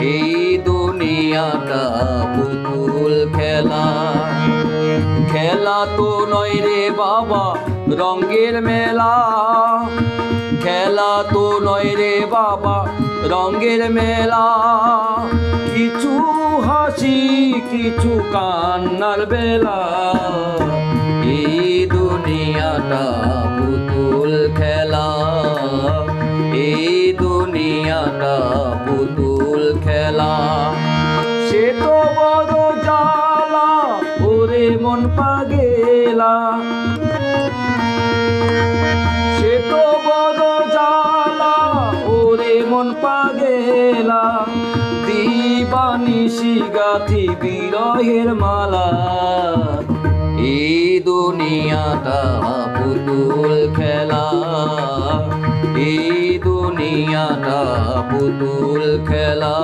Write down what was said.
এই দুনিয়াটা পুতুল খেলা। খেলা তো নয় রে বাবা রঙের মেলা, খেলা তো নয় রে বাবা রঙের মেলা। কিছু হাসি কিছু কান্নার বেলা, এই দুনিয়াটা পুতুল খেলা, এই দুনিয়াটা পুতুল খেলা। সে তো বড় জ্বালা ওরে মন পাগেলা, সে তো বড় জ্বালা ওরে মন পাগেলা। দিবানিশি গাথি বিরহের মালা, এই দুনিয়াটা পুতুল খেলা, এই দুনিয়াটা পুতুল খেলা।